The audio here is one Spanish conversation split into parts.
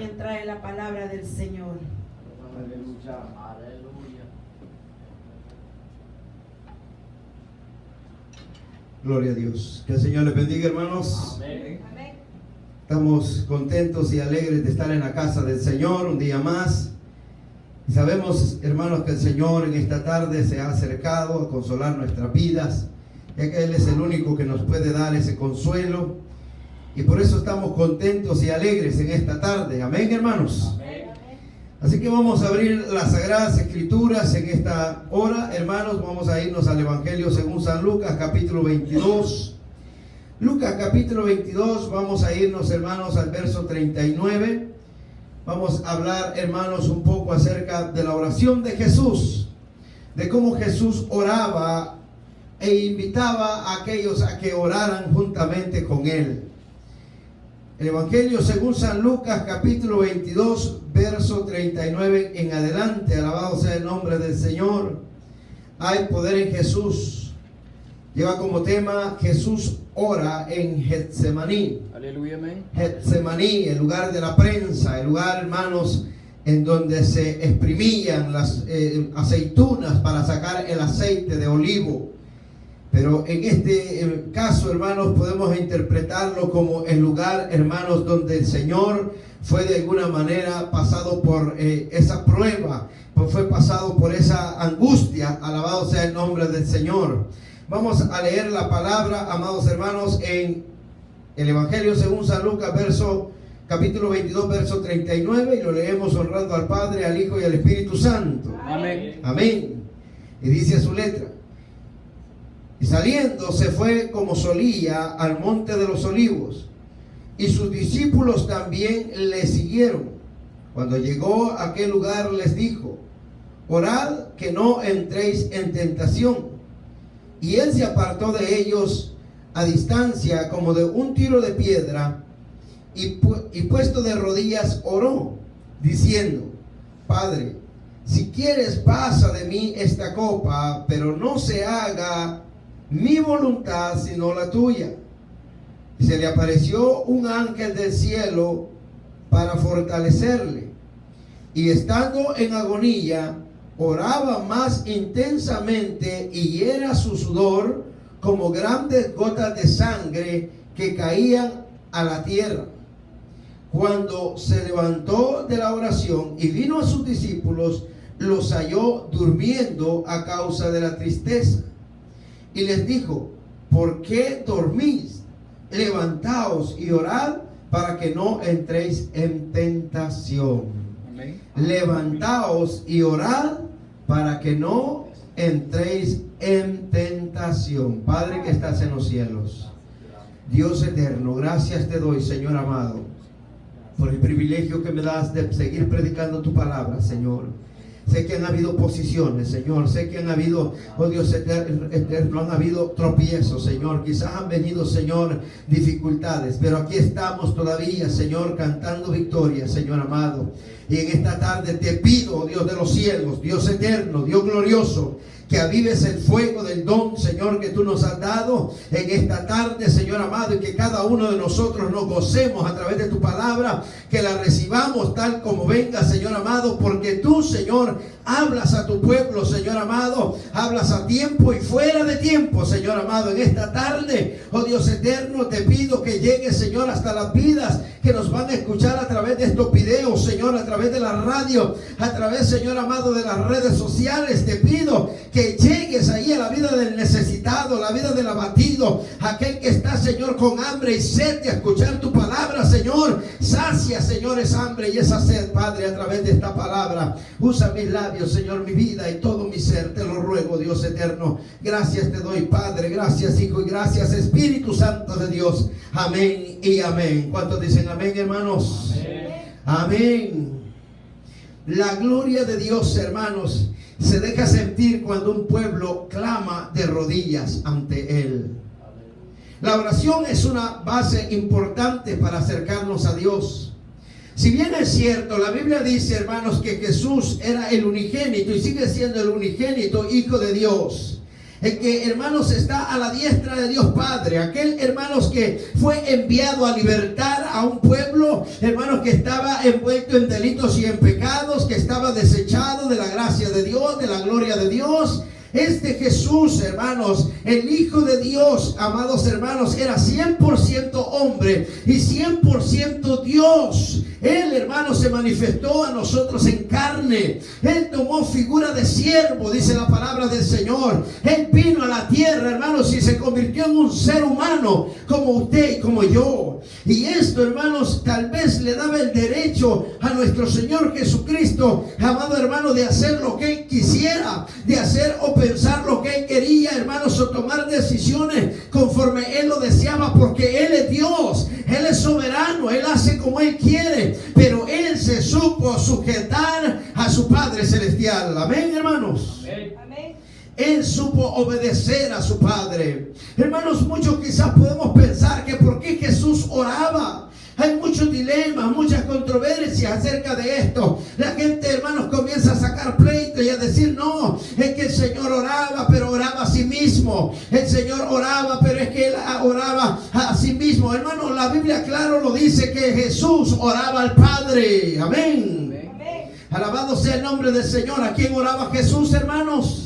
quien trae la palabra del Señor. Aleluya, aleluya. Gloria a Dios. Que el Señor les bendiga, hermanos. Amén. Estamos contentos y alegres de estar en la casa del Señor un día más. Y sabemos, hermanos, que el Señor en esta tarde se ha acercado a consolar nuestras vidas, ya que Él es el único que nos puede dar ese consuelo. Y por eso estamos contentos y alegres en esta tarde. Amén, hermanos. Amén. Así que vamos a abrir las Sagradas Escrituras en esta hora, hermanos. Vamos a irnos al Evangelio según San Lucas, capítulo 22. Lucas, capítulo 22, vamos a irnos, hermanos, al verso 39. Vamos a hablar, hermanos, un poco acerca de la oración de Jesús, de cómo Jesús oraba e invitaba a aquellos a que oraran juntamente con Él. El Evangelio según San Lucas, capítulo 22, verso 39 en adelante. Alabado sea el nombre del Señor. Hay poder en Jesús. Lleva como tema: Jesús ora en Getsemaní. Aleluya, amén. Getsemaní, el lugar de la prensa, el lugar, hermanos, en donde se exprimían las aceitunas para sacar el aceite de olivo. Pero en este caso, hermanos, podemos interpretarlo como el lugar, hermanos, donde el Señor fue de alguna manera pasado por esa prueba, pues fue pasado por esa angustia. Alabado sea el nombre del Señor. Vamos a leer la palabra, amados hermanos, en el Evangelio según San Lucas, capítulo 22, verso 39, y lo leemos honrando al Padre, al Hijo y al Espíritu Santo. Amén. Amén. Y dice su letra: y saliendo se fue como solía al monte de los olivos, y sus discípulos también le siguieron. Cuando llegó a aquel lugar les dijo: orad que no entréis en tentación. Y él se apartó de ellos a distancia como de un tiro de piedra, y puesto de rodillas oró, diciendo: Padre, si quieres, pasa de mí esta copa, pero no se haga mi voluntad sino la tuya. Y se le apareció un ángel del cielo para fortalecerle, y estando en agonía oraba más intensamente, y era su sudor como grandes gotas de sangre que caían a la tierra. Cuando se levantó de la oración y vino a sus discípulos, los halló durmiendo a causa de la tristeza. Y les dijo: ¿por qué dormís? Levantaos y orad para que no entréis en tentación. Amén. Levantaos y orad para que no entréis en tentación. Padre que estás en los cielos, Dios eterno, gracias te doy, Señor amado, por el privilegio que me das de seguir predicando tu palabra, Señor. Sé que han habido oposiciones, Señor. Sé que han habido, oh Dios eterno, han habido tropiezos, Señor. Quizás han venido, Señor, dificultades, pero aquí estamos todavía, Señor, cantando victoria, Señor amado. Y en esta tarde te pido, oh Dios de los cielos, Dios eterno, Dios glorioso, que avives el fuego del don, Señor, que tú nos has dado en esta tarde, Señor amado, y que cada uno de nosotros nos gocemos a través de tu palabra, que la recibamos tal como venga, Señor amado, porque tú, Señor, hablas a tu pueblo, Señor amado, hablas a tiempo y fuera de tiempo, Señor amado. En esta tarde, oh Dios eterno, te pido que llegues, Señor, hasta las vidas que nos van a escuchar a través de estos videos, Señor, a través de la radio, a través, Señor amado, de las redes sociales. Te pido que llegues ahí a la vida del necesitado, la vida del abatido, aquel que está, Señor, con hambre y sed de escuchar tu palabra, Señor. Sacia, Señor, esa hambre y esa sed, Padre, a través de esta palabra. Usa mis labios, Señor, mi vida y todo mi ser, te lo ruego, Dios eterno. Gracias te doy, Padre, gracias, Hijo, y gracias, Espíritu Santo de Dios. Amén y amén. ¿Cuántos dicen amén, hermanos? Amén. Amén. La gloria de Dios, hermanos, se deja sentir cuando un pueblo clama de rodillas ante Él. La oración es una base importante para acercarnos a Dios. Si bien es cierto, la Biblia dice, hermanos, que Jesús era el unigénito y sigue siendo el unigénito Hijo de Dios. el que, hermanos, está a la diestra de Dios Padre, aquel, hermanos, que fue enviado a libertar a un pueblo, hermanos, que estaba envuelto en delitos y en pecados, que estaba desechado de la gracia de Dios, de la gloria de Dios. Este Jesús, hermanos, el Hijo de Dios, amados hermanos, era 100% hombre y 100% Dios. Él, hermanos, se manifestó a nosotros en carne. Él tomó figura de siervo, dice la palabra del Señor. Él vino a la tierra, hermanos, y se convirtió en un ser humano como usted y como yo. Y esto, hermanos, tal vez le daba el derecho a nuestro Señor Jesucristo, amado hermano, de hacer lo que Él quisiera, de hacer o pensar lo que Él quería, hermanos, o tomar decisiones conforme Él lo deseaba, porque Él es Dios, Él es soberano, Él hace como Él quiere, pero Él se supo sujetar a su Padre Celestial. Amén, hermanos. Amén. Él supo obedecer a su Padre. Hermanos, muchos quizás podemos pensar que por qué Jesús oraba. Hay muchos dilemas, muchas controversias acerca de esto. La gente, hermanos, comienza a sacar pleito y a decir, no, es que el Señor oraba, pero oraba a sí mismo. El Señor oraba, pero es que Él oraba a sí mismo. Hermanos, la Biblia claro lo dice, que Jesús oraba al Padre. Amén. Amén. Alabado sea el nombre del Señor. ¿A quién oraba Jesús, hermanos?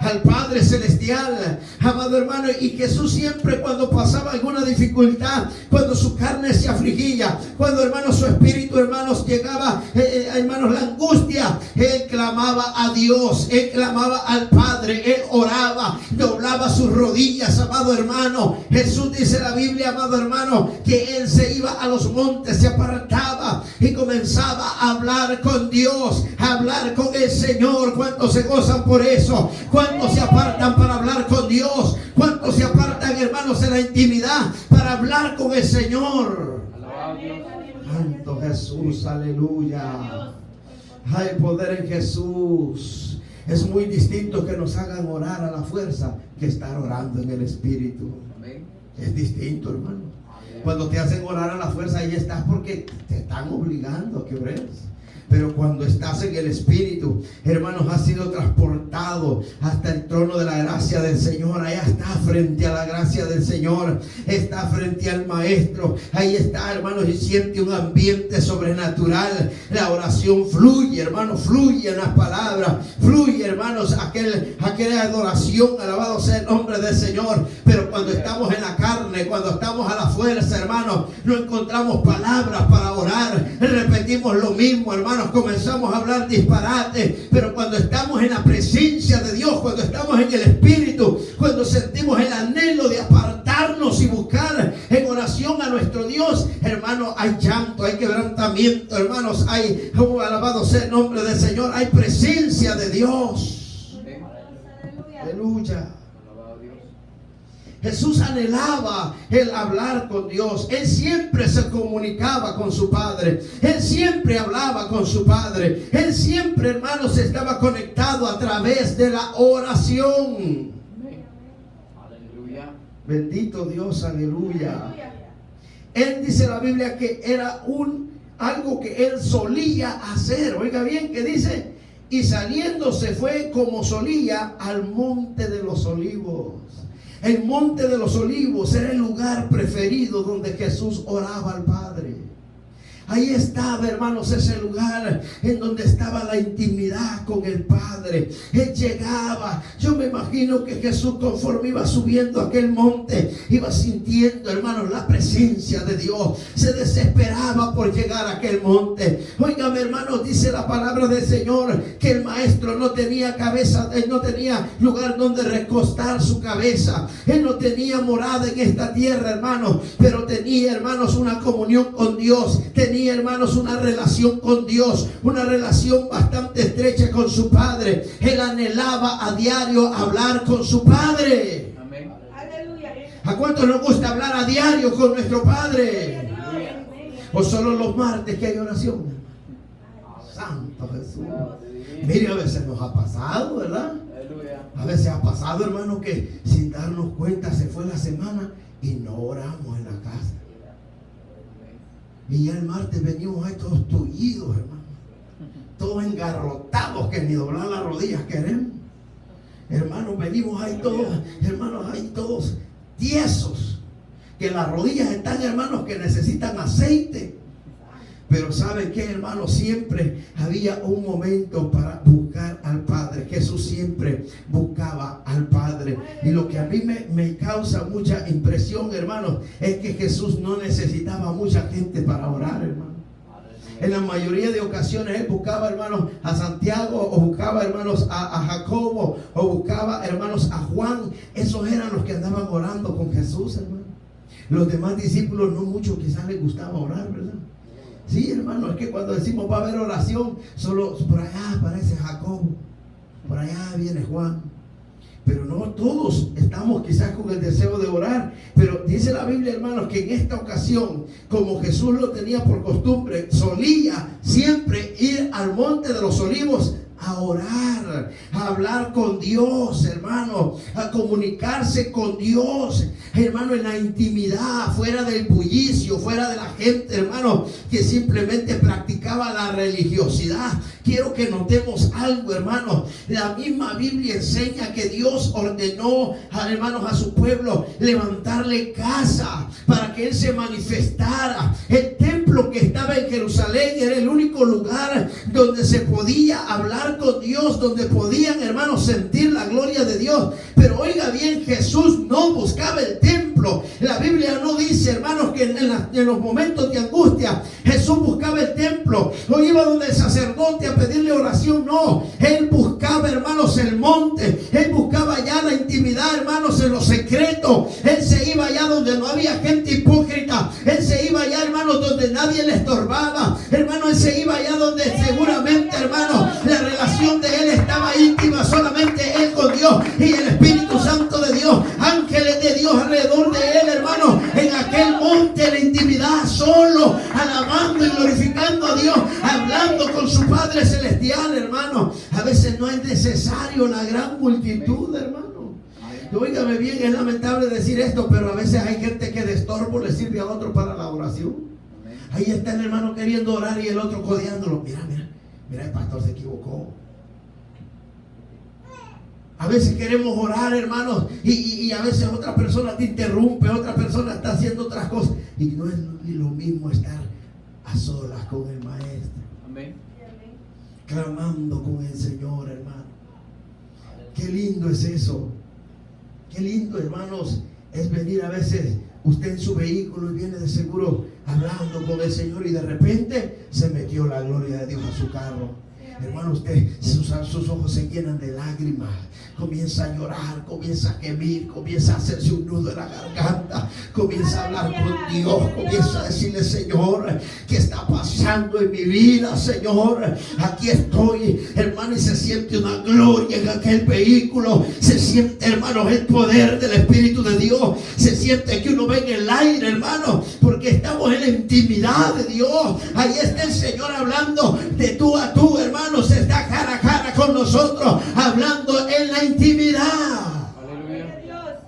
Al Padre Celestial, amado hermano. Y Jesús siempre, cuando pasaba alguna dificultad, cuando su carne se afligía, cuando, hermanos, su espíritu, hermanos, llegaba, hermanos, la angustia, Él clamaba a Dios, Él clamaba al Padre, Él oraba, doblaba sus rodillas, amado hermano. Jesús, dice la Biblia, amado hermano, que Él se iba a los montes, se apartaba y comenzaba a hablar con Dios, a hablar con el Señor. ¿Cuántos se gozan por eso? ¿Cuántos se apartan para hablar con Dios? ¿Cuántos se apartan, hermanos, en la intimidad para hablar con el Señor? Santo Jesús, aleluya. Hay poder en Jesús. Es muy distinto que nos hagan orar a la fuerza que estar orando en el Espíritu. Es distinto, hermano. Cuando te hacen orar a la fuerza, ahí estás porque te están obligando a que ores. Pero cuando estás en el Espíritu, hermanos, has sido transportado hasta el trono de la gracia del Señor. Allá está frente a la gracia del Señor, está frente al Maestro. Ahí está, hermanos, y siente un ambiente sobrenatural. La oración fluye, hermanos, fluye en las palabras, fluye, hermanos, aquella adoración. Alabado sea el nombre del Señor. Pero cuando estamos en la carne, cuando estamos a la fuerza, hermanos, no encontramos palabras para orar. Repetimos lo mismo, hermanos. Comenzamos a hablar disparate. Pero cuando estamos en la presencia de Dios, cuando estamos en el Espíritu, cuando sentimos el anhelo de apartarnos y buscar en oración a nuestro Dios, hermanos, hay llanto, hay quebrantamiento, hermanos, hay, alabado sea el nombre del Señor, hay presencia de Dios. Aleluya. Jesús anhelaba el hablar con Dios. Él siempre se comunicaba con su Padre. Él siempre hablaba con su Padre. Él siempre, hermanos, estaba conectado a través de la oración. Aleluya. Bendito Dios, aleluya. Él, dice la Biblia, que era algo que él solía hacer. Oiga bien, que dice, y saliendo se fue como solía al monte de los olivos. El monte de los olivos era el lugar preferido donde Jesús oraba al Padre. Ahí estaba, hermanos, ese lugar en donde estaba la intimidad con el Padre. Él llegaba. Yo me imagino que Jesús, conforme iba subiendo aquel monte, iba sintiendo, hermanos, la presencia de Dios. Se desesperaba por llegar a aquel monte. Óigame, hermanos, dice la palabra del Señor que el Maestro no tenía cabeza, él no tenía lugar donde recostar su cabeza. Él no tenía morada en esta tierra, hermanos, pero tenía, hermanos, una comunión con Dios. Tenía, hermanos, una relación con Dios, una relación bastante estrecha con su Padre. Él anhelaba a diario hablar con su Padre. Amén. ¿A cuántos nos gusta hablar a diario con nuestro Padre? ¿O solo los martes que hay oración? Santo Jesús. Mire, a veces nos ha pasado, ¿verdad? A veces ha pasado, hermano, que sin darnos cuenta se fue la semana y no oramos en la casa. Y ya el martes venimos ahí todos tullidos, hermano. Todos engarrotados, que ni doblar las rodillas queremos. Hermanos, venimos ahí todos, hermanos, ahí todos tiesos, que las rodillas están, hermanos, que necesitan aceite. Pero ¿saben qué, hermanos? Siempre había un momento para buscar al Padre. Jesús siempre buscaba al Padre. Y lo que a mí me causa mucha impresión, hermanos, es que Jesús no necesitaba mucha gente para orar, hermanos. En la mayoría de ocasiones Él buscaba, hermanos, a Santiago, o buscaba, hermanos, a Jacobo, o buscaba, hermanos, a Juan. Esos eran los que andaban orando con Jesús, hermano. Los demás discípulos no mucho quizás les gustaba orar, ¿verdad? Sí, hermano, es que cuando decimos va a haber oración, solo por allá aparece Jacobo, por allá viene Juan. Pero no todos estamos quizás con el deseo de orar. Pero dice la Biblia, hermanos, que en esta ocasión, como Jesús lo tenía por costumbre, solía siempre ir al monte de los olivos a orar, a hablar con Dios, hermano, a comunicarse con Dios, hermano, en la intimidad, fuera del bullicio, fuera de la gente, hermano, que simplemente practicaba la religiosidad. Quiero que notemos algo, hermano. La misma Biblia enseña que Dios ordenó, hermanos, a su pueblo levantarle casa para que Él se manifestara. El templo que estaba en Jerusalén era el único lugar donde se podía hablar con Dios, donde podían, hermanos, sentir la gloria de Dios. Pero oiga bien, Jesús no buscaba el templo. La Biblia no dice, hermanos, que en los momentos de angustia Jesús buscaba el templo o iba donde el sacerdote a pedirle oración. No, Él buscaba, hermanos, el monte. Él buscaba allá la intimidad, hermanos, en lo secreto. Él se iba allá donde no había gente hipócrita. Él se iba allá, hermanos, donde nadie le estorbaba. Hermano, Él se iba allá donde seguramente, hermanos, la relación de Él estaba íntima, solamente Él con Dios y el Espíritu Santo de Dios, ángeles de Dios alrededor de Él, hermano, en aquel monte, la intimidad, solo, alabando y glorificando a Dios, hablando con su Padre Celestial, hermano. A veces no es necesario la gran multitud, hermano. Óigame bien, es lamentable decir esto, pero a veces hay gente que de estorbo le sirve a otro para la oración. Ahí está el hermano queriendo orar y el otro codeándolo. Mira, el pastor se equivocó. A veces queremos orar, hermanos, y a veces otra persona te interrumpe, otra persona está haciendo otras cosas. Y no es ni lo mismo estar a solas con el Maestro. Amén. Clamando con el Señor, hermano. Qué lindo es eso. Qué lindo, hermanos, es venir a veces usted en su vehículo y viene de seguro hablando con el Señor y de repente se metió la gloria de Dios a su carro. Hermano, usted, sus ojos se llenan de lágrimas, comienza a llorar, comienza a gemir, comienza a hacerse un nudo en la garganta, comienza a hablar con Dios, comienza a decirle: Señor, ¿qué está pasando en mi vida, Señor? Aquí estoy, hermano, y se siente una gloria en aquel vehículo, se siente, hermano, el poder del Espíritu de Dios, se siente que uno ve en el aire, hermano, porque estamos en la intimidad de Dios. Ahí está el Señor hablando de tú a tú, hermano. Se está cara a cara con nosotros, hablando en la intimidad. Aleluya.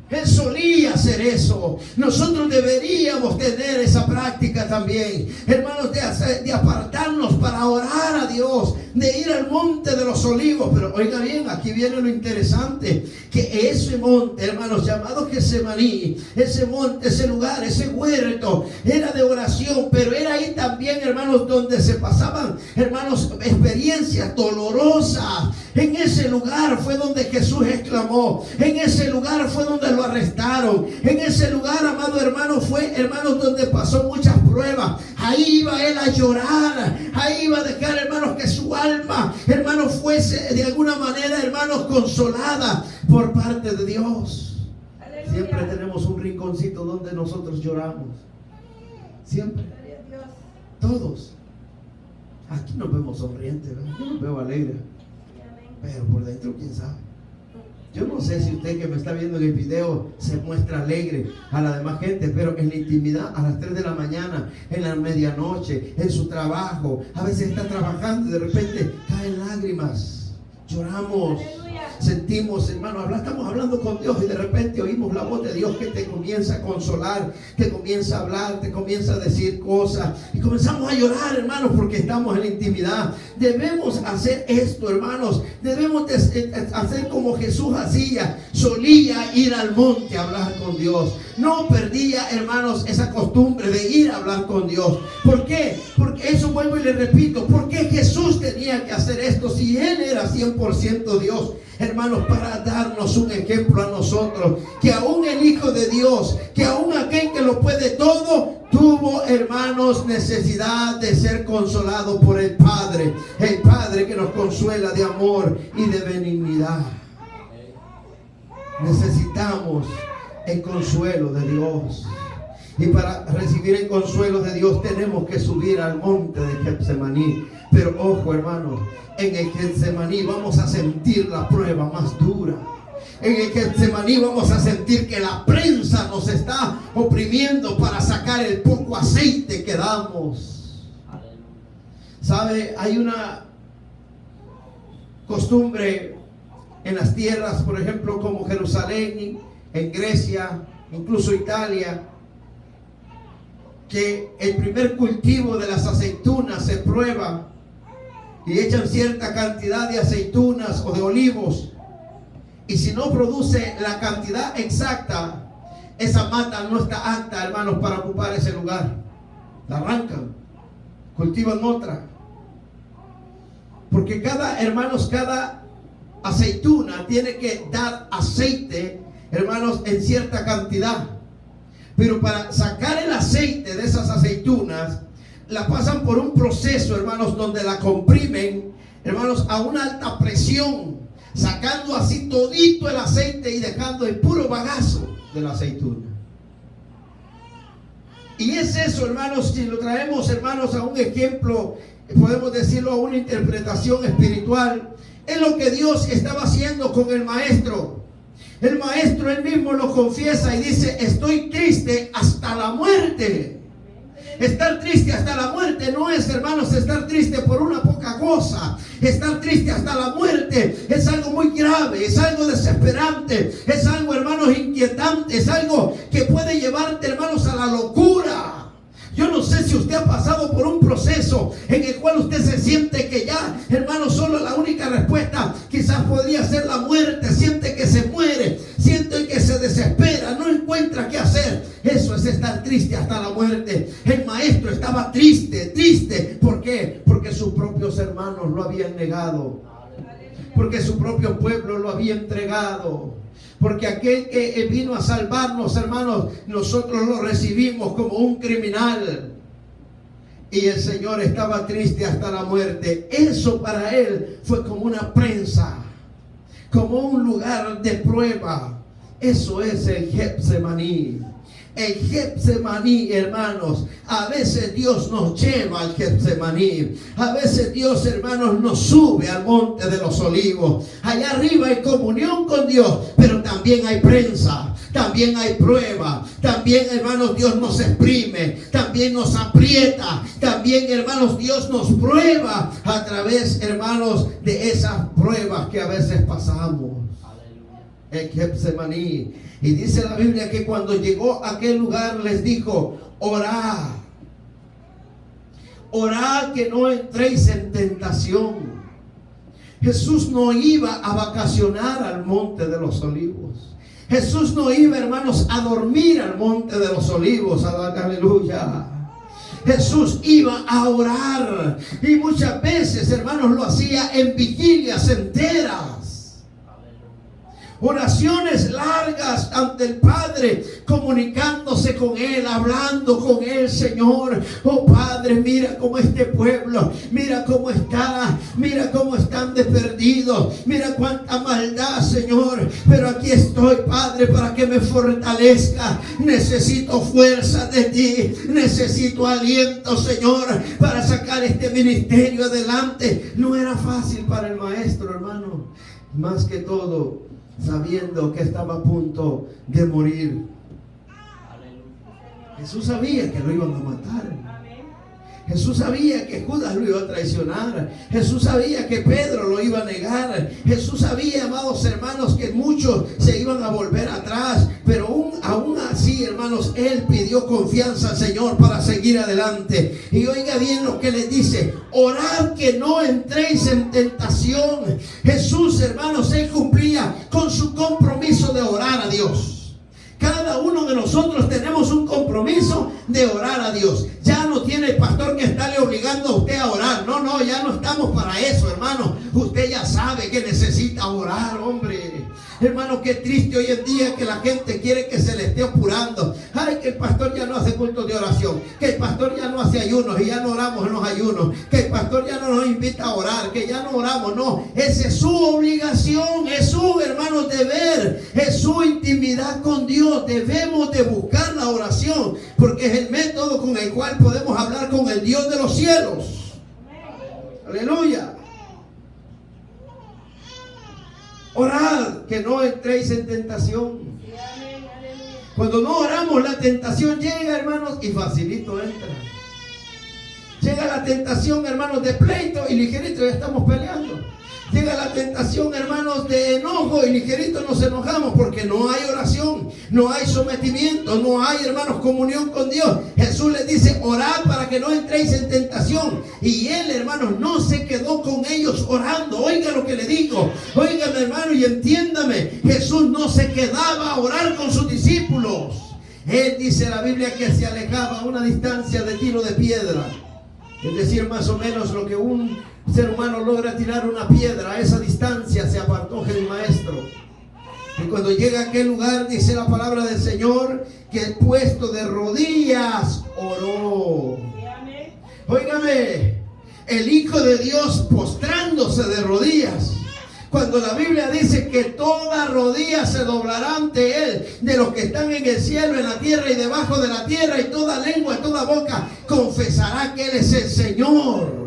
Él solía hacer eso. Nosotros deberíamos tener esa práctica también, hermanos, de apartarnos para orar a Dios, de ir al monte de los olivos. Pero oiga bien, aquí viene lo interesante, que ese monte, hermanos, llamado Getsemaní, ese monte, ese lugar, ese huerto, era de oración, pero era ahí también, hermanos, donde se pasaban, hermanos, experiencias dolorosas. En ese lugar fue donde Jesús exclamó, en ese lugar fue donde lo arrestaron, en ese lugar, amado hermano, fue, hermanos, donde pasó muchas pruebas. Ahí iba Él a llorar, ahí iba a dejar, hermanos, que su alma, hermanos, fuese de alguna manera, hermanos, consolada por parte de Dios. Aleluya. Siempre tenemos un rinconcito donde nosotros lloramos, siempre, todos. Aquí nos vemos sonrientes, ¿verdad? Yo nos veo alegres, pero por dentro, quién sabe. Yo no sé si usted que me está viendo en el video se muestra alegre a la demás gente, pero en la intimidad, a las 3 de la mañana, en la medianoche, en su trabajo, a veces está trabajando y de repente caen lágrimas, lloramos. sentimos, hermano, estamos hablando con Dios y de repente oímos la voz de Dios que te comienza a consolar, te comienza a hablar, te comienza a decir cosas y comenzamos a llorar, hermanos, porque estamos en la intimidad. Debemos hacer esto, hermanos. Debemos hacer como Jesús hacía. Solía ir al monte a hablar con Dios. No perdía, hermanos, esa costumbre de ir a hablar con Dios. ¿Por qué? Porque eso, vuelvo y le repito, ¿por qué Jesús tenía que hacer esto si Él era 100% Dios? Hermanos, para darnos un ejemplo a nosotros, que aún el Hijo de Dios, que aún aquel que lo puede todo, tuvo, hermanos, necesidad de ser consolado por el Padre que nos consuela de amor y de benignidad. Necesitamos el consuelo de Dios. Y para recibir el consuelo de Dios tenemos que subir al monte de Getsemaní. Pero ojo, hermanos, en el Getsemaní vamos a sentir la prueba más dura. En el Getsemaní vamos a sentir que la prensa nos está oprimiendo para sacar el poco aceite que damos. ¿Sabe? Hay una costumbre en las tierras, por ejemplo, como Jerusalén, en Grecia, incluso Italia, que el primer cultivo de las aceitunas se prueba y echan cierta cantidad de aceitunas o de olivos, y si no produce la cantidad exacta, esa mata no está apta, hermanos, para ocupar ese lugar. La arrancan, cultivan otra, porque cada aceituna tiene que dar aceite, hermanos, en cierta cantidad. Pero para sacar el aceite de esas aceitunas, la pasan por un proceso, hermanos, donde la comprimen, hermanos, a una alta presión, sacando así todito el aceite y dejando el puro bagazo de la aceituna. Y es eso, hermanos, si lo traemos, hermanos, a un ejemplo, podemos decirlo, a una interpretación espiritual, es lo que Dios estaba haciendo con el maestro. El maestro él mismo lo confiesa y dice: estoy triste hasta la muerte. Estar triste hasta la muerte no es, hermanos, estar triste por una poca cosa. Estar triste hasta la muerte es algo muy grave, es algo desesperante, es algo, hermanos, inquietante, es algo que puede llevarte, hermanos, a la locura. Yo no sé si usted ha pasado por un proceso en el cual usted se siente que ya, hermano, solo la única respuesta quizás podría ser la muerte. Siente que se muere, siente que se desespera, no encuentra qué hacer. Eso es estar triste hasta la muerte. El maestro estaba triste. ¿Por qué? Porque sus propios hermanos lo habían negado, porque su propio pueblo lo había entregado. Porque aquel que vino a salvarnos, hermanos, nosotros lo recibimos como un criminal. Y el Señor estaba triste hasta la muerte. Eso para él fue como una prensa, como un lugar de prueba. Eso es el Getsemaní. El Getsemaní, hermanos, a veces Dios nos lleva al Getsemaní. A veces Dios, hermanos, nos sube al monte de los olivos. Allá arriba hay comunión con Dios, pero también hay prensa, también hay prueba. También, hermanos, Dios nos exprime, también nos aprieta. También, hermanos, Dios nos prueba a través, hermanos, de esas pruebas que a veces pasamos. El Getsemaní. Y dice la Biblia que cuando llegó a aquel lugar les dijo: orad, orad que no entréis en tentación. Jesús no iba a vacacionar al monte de los olivos. Jesús no iba, hermanos, a dormir al monte de los olivos. Aleluya. Jesús iba a orar. Y muchas veces, hermanos, lo hacía en vigilias enteras. Oraciones largas ante el Padre, comunicándose con Él, hablando con Él. Señor, oh Padre, mira cómo este pueblo, mira cómo está, mira cómo están de perdidos, mira cuánta maldad, Señor, pero aquí estoy, Padre, para que me fortalezca. Necesito fuerza de ti, necesito aliento, Señor, para sacar este ministerio adelante. No era fácil para el maestro, hermano, más que todo sabiendo que estaba a punto de morir. Jesús sabía que lo iban a matar. Jesús sabía que Judas lo iba a traicionar. Jesús sabía que Pedro lo iba a negar. Jesús sabía, amados hermanos, que muchos se iban a volver atrás. Pero aún así, hermanos, Él pidió confianza al Señor para seguir adelante. Y oiga bien lo que les dice: orad que no entréis en tentación. Jesús, hermanos, Él cumplía con su compromiso de orar a Dios. Cada uno de nosotros tenemos un compromiso de orar a Dios. Ya no tiene el pastor que estarle obligando a usted a orar. No, ya no estamos para eso, hermano. Usted ya sabe que necesita orar, hombre. Hermano, qué triste hoy en día que la gente quiere que se le esté apurando. Ay, que el pastor ya no hace cultos de oración, que el pastor ya no hace ayunos y ya no oramos en los ayunos, que el pastor ya no nos invita a orar, que ya no oramos. No, esa es su obligación, es su, hermano, deber, es su intimidad con Dios. Debemos de buscar la oración, porque es el método con el cual podemos hablar con el Dios de los cielos. Aleluya. Orad que no entréis en tentación. Cuando no oramos, la tentación llega, hermanos, y facilito entra. Llega la tentación, hermanos, de pleito y ligerito ya estamos peleando. Llega la tentación, hermanos, de enojo y ligerito nos enojamos, porque no hay oración, no hay sometimiento, no hay, hermanos, comunión con Dios. Jesús les dice: orad para que no entréis en tentación. Y Él, hermanos, no se quedó con ellos orando. Oiga lo que le digo, óigame, hermano, y entiéndame. Jesús no se quedaba a orar con sus discípulos. Él, dice la Biblia, que se alejaba a una distancia de tiro de piedra. Es decir, más o menos lo que un ser humano logra tirar una piedra, a esa distancia se apartó el maestro. Y cuando llega a aquel lugar, dice la palabra del Señor, que puesto de rodillas oró. Óigame, el Hijo de Dios postrándose de rodillas. Cuando la Biblia dice que toda rodilla se doblará ante Él, de los que están en el cielo, en la tierra y debajo de la tierra, y toda lengua, toda boca confesará que Él es el Señor.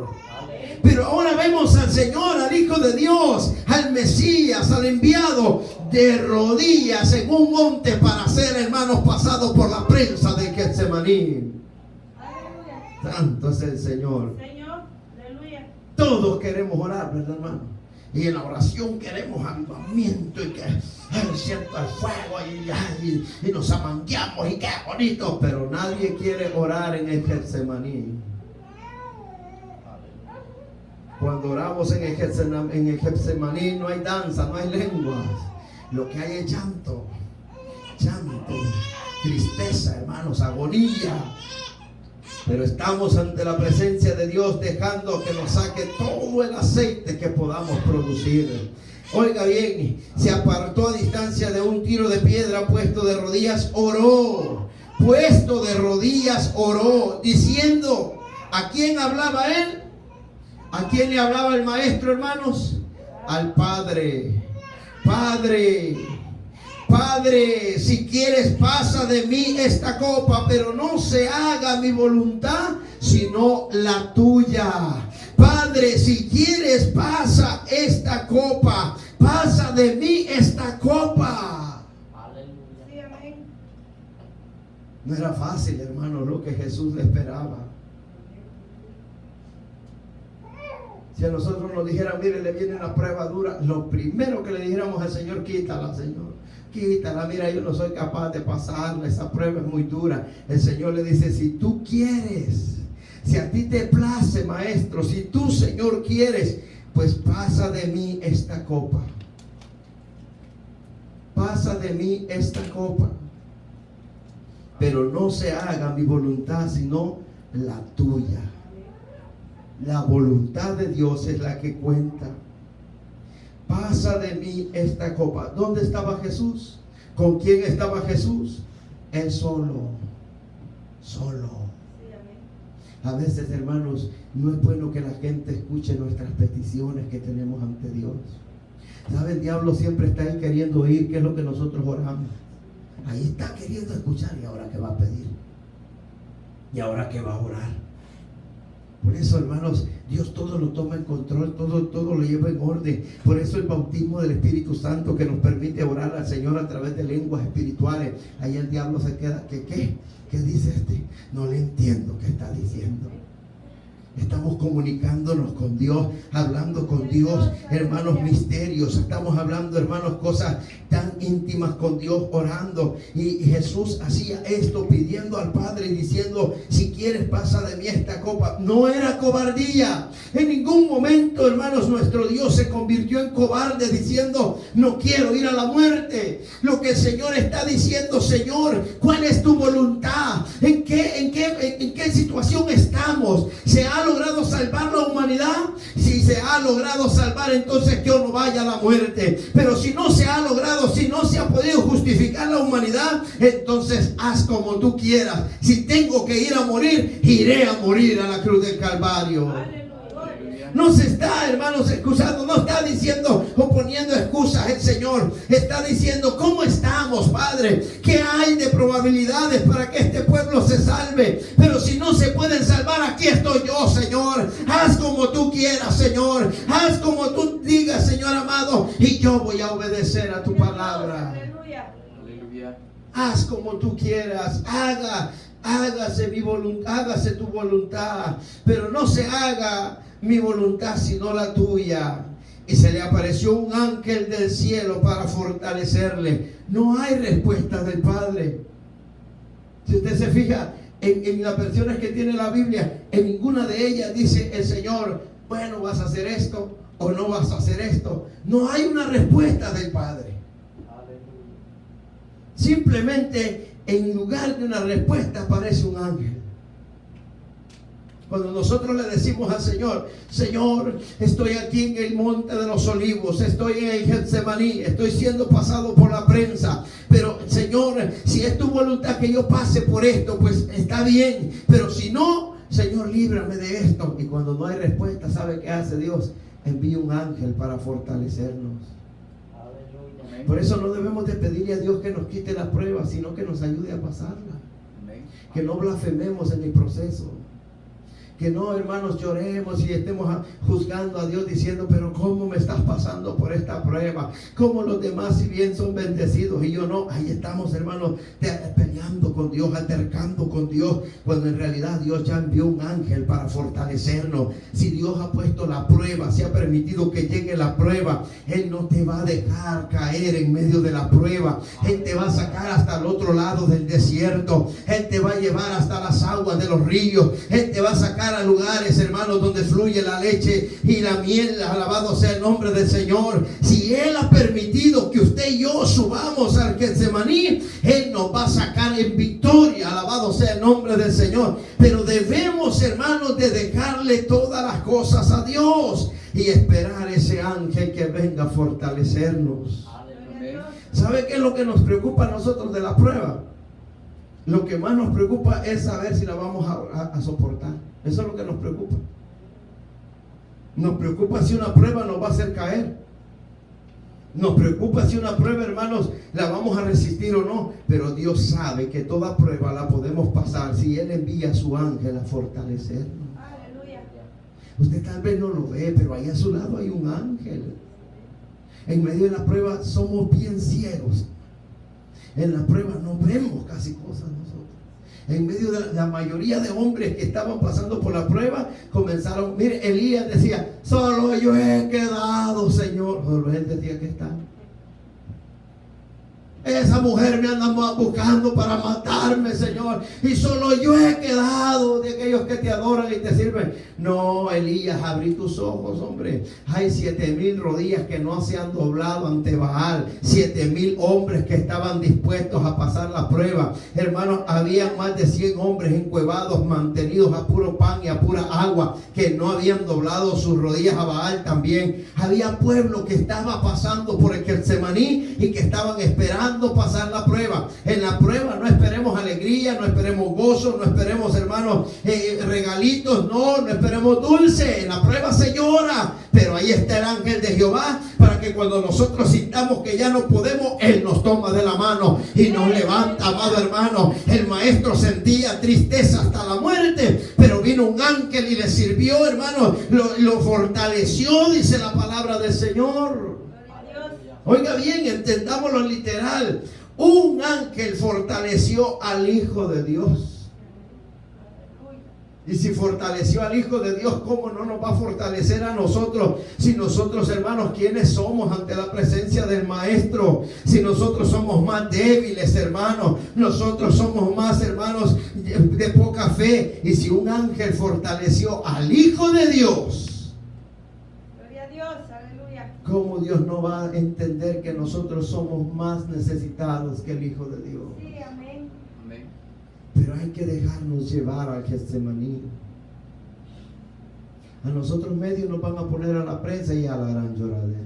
Pero ahora vemos al Señor, al Hijo de Dios, al Mesías, al enviado, de rodillas en un monte para ser, hermanos, pasado por la prensa de Getsemaní. Santo es el Señor. Todos queremos orar, ¿verdad, hermano? Y en la oración queremos avivamiento y que sienta el fuego y nos amangueamos y qué bonito. Pero nadie quiere orar en el Getsemaní. Cuando oramos en el Getsemaní no hay danza, no hay lenguas. Lo que hay es llanto, tristeza, hermanos, agonía. Pero estamos ante la presencia de Dios, dejando que nos saque todo el aceite que podamos producir. Oiga bien, se apartó a distancia de un tiro de piedra, puesto de rodillas, oró. Puesto de rodillas, oró, diciendo: ¿a quién hablaba Él? ¿A quién le hablaba el maestro, hermanos? Al Padre. Padre, si quieres, pasa de mí esta copa, pero no se haga mi voluntad, sino la tuya. Padre, si quieres, pasa esta copa, pasa de mí esta copa. Aleluya. No era fácil, hermano, lo que Jesús le esperaba. Si a nosotros nos dijeran: mire, le viene una prueba dura, lo primero que le dijéramos al Señor: quítala, Señor, quítala, mira, yo no soy capaz de pasarla, esa prueba es muy dura. El Señor le dice: si tú quieres, si a ti te place, maestro, si tú, Señor, quieres, pues pasa de mí esta copa. Pasa de mí esta copa, pero no se haga mi voluntad, sino la tuya. La voluntad de Dios es la que cuenta. Pasa de mí esta copa. ¿Dónde estaba Jesús? ¿Con quién estaba Jesús? Él solo. A veces, hermanos, no es bueno que la gente escuche nuestras peticiones que tenemos ante Dios. ¿Sabe? El diablo siempre está ahí queriendo oír qué es lo que nosotros oramos. Ahí está queriendo escuchar. ¿Y ahora qué va a pedir? ¿Y ahora qué va a orar? Por eso, hermanos, Dios todo lo toma en control, todo lo lleva en orden. Por eso el bautismo del Espíritu Santo, que nos permite orar al Señor a través de lenguas espirituales. Ahí el diablo se queda: ¿qué dice este? No le entiendo qué está diciendo. Estamos comunicándonos con Dios, hablando con Dios, hermanos, misterios. Estamos hablando, hermanos, cosas tan íntimas con Dios, orando. Y Jesús hacía esto, pidiendo al Padre y diciendo: si quieres, pasa de mí esta copa. No era cobardía. En ningún momento, hermanos, nuestro Dios se convirtió en cobarde diciendo: no quiero ir a la muerte. Lo que el Señor está diciendo: Señor, ¿cuál es tu voluntad? ¿En qué situación estamos? ¿Se ha logrado salvar la humanidad? Si se ha logrado salvar, entonces que no vaya a la muerte. Pero si no se ha logrado, si no se ha podido justificar la humanidad, entonces haz como tú quieras. Si tengo que ir a morir, iré a morir a la cruz del Calvario. No se está, hermanos, excusando, no está diciendo o poniendo excusas el Señor. Está diciendo: ¿cómo estamos, Padre? ¿Qué hay de probabilidades para que este pueblo se salve? Pero si no se pueden salvar, aquí estoy yo, Señor. Haz como tú quieras, Señor. Haz como tú digas, Señor amado, y yo voy a obedecer a tu palabra. Aleluya. Haz como tú quieras. Hágase mi voluntad, hágase tu voluntad, pero no se haga mi voluntad sino la tuya. Y se le apareció un ángel del cielo para fortalecerle. No hay respuesta del Padre. Si usted se fija en las versiones que tiene la Biblia, en ninguna de ellas dice el Señor: bueno, vas a hacer esto o no vas a hacer esto. No hay una respuesta del Padre. Simplemente, en lugar de una respuesta, aparece un ángel. Cuando nosotros le decimos al Señor: Señor, estoy aquí en el monte de los olivos, estoy en el Getsemaní, estoy siendo pasado por la prensa, pero Señor, si es tu voluntad que yo pase por esto, pues está bien, pero si no, Señor, líbrame de esto. Y cuando no hay respuesta, ¿sabe qué hace Dios? Envía un ángel para fortalecernos. Por eso no debemos de pedirle a Dios que nos quite la prueba, sino que nos ayude a pasarla. Que no blasfememos en el proceso. Que no, hermanos, lloremos y estemos juzgando a Dios diciendo: pero ¿cómo me estás pasando por esta prueba? ¿Cómo los demás si bien son bendecidos y yo no? Ahí estamos, hermanos, peleando con Dios, altercando con Dios, cuando en realidad Dios ya envió un ángel para fortalecernos. Si Dios ha puesto la prueba, si ha permitido que llegue la prueba, Él no te va a dejar caer en medio de la prueba. Él te va a sacar hasta el otro lado del desierto. Él te va a llevar hasta las aguas de los ríos. Él te va a sacar a lugares, hermanos, donde fluye la leche y la miel. Alabado sea el nombre del Señor. Si Él ha permitido que usted y yo subamos al Getsemaní, Él nos va a sacar en victoria. Alabado sea el nombre del Señor. Pero debemos, hermanos, de dejarle todas las cosas a Dios y esperar ese ángel que venga a fortalecernos. ¿Sabe qué es lo que nos preocupa a nosotros de la prueba? Lo que más nos preocupa es saber si la vamos a soportar. Eso es lo que nos preocupa. Nos preocupa si una prueba nos va a hacer caer. Nos preocupa si una prueba, hermanos, la vamos a resistir o no. Pero Dios sabe que toda prueba la podemos pasar si Él envía a su ángel a fortalecernos. Aleluya. Usted tal vez no lo ve, pero ahí a su lado hay un ángel. En medio de la prueba somos bien ciegos. En la prueba no vemos casi cosas nosotros. En medio de la mayoría de hombres que estaban pasando por la prueba, comenzaron, mire, Elías decía: solo yo he quedado, Señor. Solo él decía que está. Esa mujer me anda buscando para matarme, Señor, y solo yo he quedado de aquellos que te adoran y te sirven. No, Elías, abrí tus ojos, hombre. Hay 7,000 rodillas que no se han doblado ante Baal. 7,000 hombres que estaban dispuestos a pasar la prueba. Hermanos, había más de 100 hombres encuevados, mantenidos a puro pan y a pura agua, que no habían doblado sus rodillas a Baal también. Había pueblo que estaba pasando por el Getsemaní y que estaban esperando pasar la prueba. En la prueba no esperemos alegría, no esperemos gozo, no esperemos, hermanos, regalitos, no esperemos dulce. En la prueba se llora, pero ahí está el ángel de Jehová para que cuando nosotros sintamos que ya no podemos, Él nos toma de la mano y nos levanta, amado hermano. El maestro sentía tristeza hasta la muerte, pero vino un ángel y le sirvió, hermano, lo fortaleció, dice la palabra del Señor. Oiga bien, entendámoslo literal. Un ángel fortaleció al Hijo de Dios. Y si fortaleció al Hijo de Dios, ¿cómo no nos va a fortalecer a nosotros? Si nosotros, hermanos, ¿quiénes somos ante la presencia del Maestro? Si nosotros somos más débiles, hermanos, nosotros somos más, hermanos, de poca fe. Y si un ángel fortaleció al Hijo de Dios, Gloria a Dios, aleluya. ¿cómo Dios no va a entender que nosotros somos más necesitados que el Hijo de Dios? Sí, amén. Amén. Pero hay que dejarnos llevar al Getsemaní. A nosotros medios nos van a poner a la prensa y a la gran lloradera.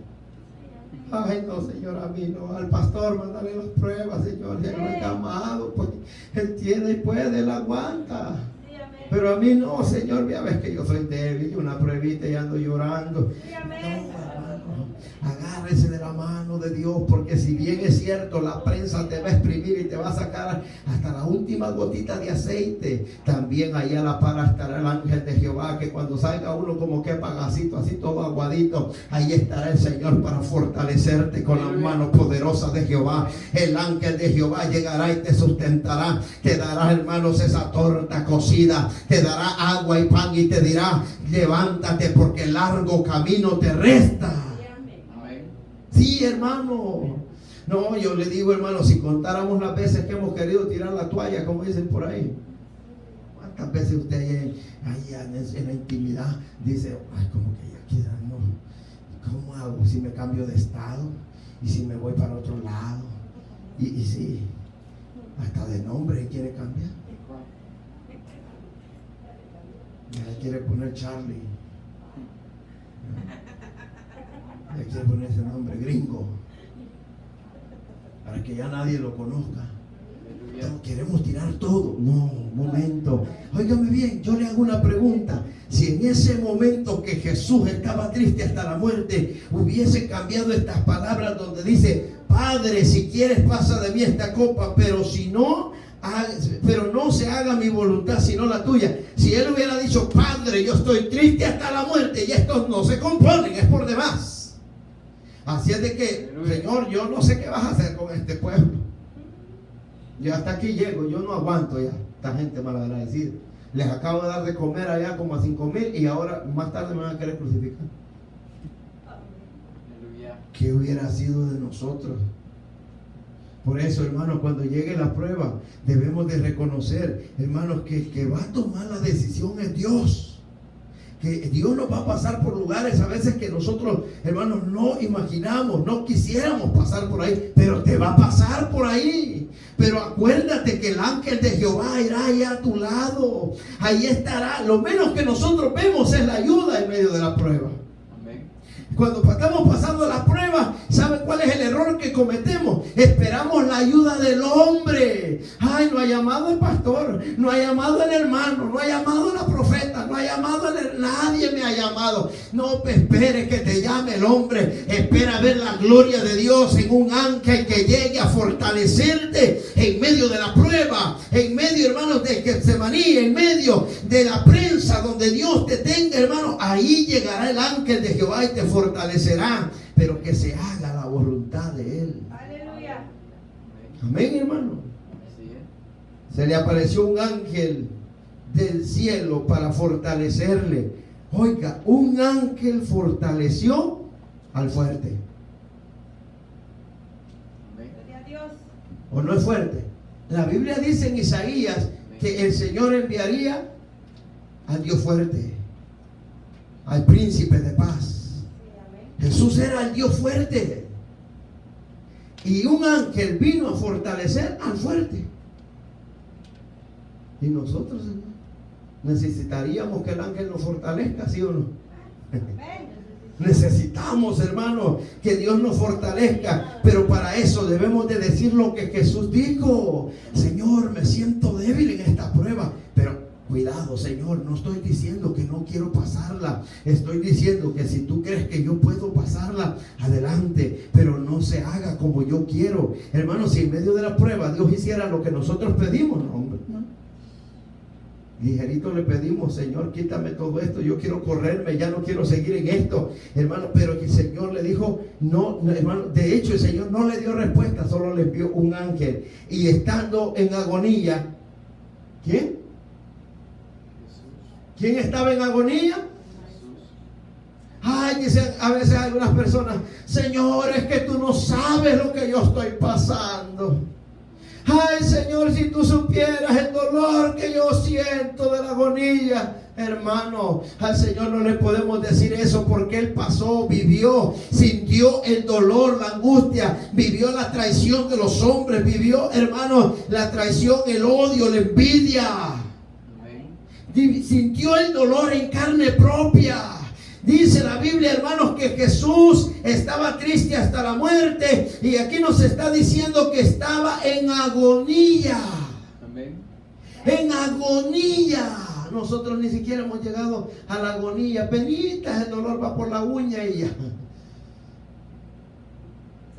Ay, no, Señor, a mí no. Al pastor, mándale las pruebas, Señor. Él lo ha llamado, pues él tiene y puede, él aguanta. Sí, amén. Pero a mí no, Señor, ya ves que yo soy débil, una pruebita y ando llorando. Sí, amén. No, hermano, agárrese de la mano de Dios, porque si bien es cierto, la prensa te va a exprimir y te va a sacar hasta la última gotita de aceite, también ahí a la par estará el ángel de Jehová, que cuando salga uno como que pagacito, así todo aguadito, ahí estará el Señor para fortalecerte con las manos poderosas de Jehová. El ángel de Jehová llegará y te sustentará, te dará, hermanos, esa torta cocida, te dará agua y pan y te dirá: levántate porque el largo camino te resta. Amén. Sí, hermano. No, yo le digo, hermano, si contáramos las veces que hemos querido tirar la toalla, como dicen por ahí. ¿Cuántas veces usted allá en la intimidad dice: ay, como que ya queda, no? ¿Cómo hago si me cambio de estado? ¿Y si me voy para otro lado? Y si hasta de nombre quiere cambiar. Ya quiere poner Charlie. Ya quiere poner ese nombre gringo, para que ya nadie lo conozca. No, queremos tirar todo. No, momento. Óigame bien, yo le hago una pregunta. Si en ese momento que Jesús estaba triste hasta la muerte, hubiese cambiado estas palabras donde dice: Padre, si quieres pasa de mí esta copa, pero si no, pero no se haga mi voluntad sino la tuya. Si él hubiera dicho: Padre, yo estoy triste hasta la muerte, y estos no se componen, es por demás. Así es de que, Señor, yo no sé qué vas a hacer con este pueblo. Yo hasta aquí llego, yo no aguanto ya esta gente malagradecida. Les acabo de dar de comer allá como a 5,000 y ahora más tarde me van a querer crucificar. Aleluya. ¿Qué hubiera sido de nosotros? Por eso, hermanos, cuando llegue la prueba, debemos de reconocer, hermanos, que va a tomar la decisión es Dios. Que Dios nos va a pasar por lugares a veces que nosotros, hermanos, no imaginamos, no quisiéramos pasar por ahí, pero te va a pasar por ahí. Pero acuérdate que el ángel de Jehová irá ahí a tu lado, ahí estará. Lo menos que nosotros vemos es la ayuda en medio de la prueba. Cuando estamos pasando la prueba, ¿saben cuál es el error que cometemos? Esperamos la ayuda del hombre. Ay, no ha llamado el pastor, no ha llamado el hermano, no ha llamado la profeta, no ha llamado nadie me ha llamado. No espere que te llame el hombre. Espera ver la gloria de Dios en un ángel que llegue a fortalecerte en medio de la prueba, en medio, hermanos, de Getsemaní, en medio de la prensa donde Dios te tenga, hermanos. Ahí llegará el ángel de Jehová y te fortalecerá, pero que se haga la voluntad de él. Aleluya. Amén, hermano. Así es. Se le apareció un ángel del cielo para fortalecerle. Oiga, un ángel fortaleció al fuerte. Gloria a Dios. ¿O no es fuerte? La Biblia dice en Isaías que el Señor enviaría al Dios fuerte, al príncipe de paz. Jesús era el Dios fuerte. Y un ángel vino a fortalecer al fuerte. Y nosotros, hermano, necesitaríamos que el ángel nos fortalezca, ¿sí o no? Necesitamos, hermano, que Dios nos fortalezca. Pero para eso debemos de decir lo que Jesús dijo: Señor, me siento débil en esta prueba, pero cuidado, Señor, no estoy diciendo que no quiero pasarla. Estoy diciendo que si tú crees que yo puedo pasarla, adelante, pero no se haga como yo quiero. Hermanos, si en medio de la prueba Dios hiciera lo que nosotros pedimos, no, hombre, no. Ligerito le pedimos: Señor, quítame todo esto, yo quiero correrme, ya no quiero seguir en esto, hermano. Pero que el Señor le dijo, no, hermano. De hecho, el Señor no le dio respuesta, solo le envió un ángel. Y estando en agonía, ¿quién? ¿Quién estaba en agonía? Ay, dicen a veces algunas personas: Señor, es que tú no sabes lo que yo estoy pasando. Ay, Señor, si tú supieras el dolor que yo siento de la agonía. Hermano, al Señor no le podemos decir eso, porque Él pasó, vivió, sintió el dolor, la angustia, vivió la traición de los hombres, vivió, hermano, la traición, el odio, la envidia. Sintió el dolor en carne propia. Dice la Biblia, hermanos, que Jesús estaba triste hasta la muerte, y aquí nos está diciendo que estaba en agonía. Amén. En agonía. Nosotros ni siquiera hemos llegado a la agonía. Penitas, el dolor va por la uña y ya.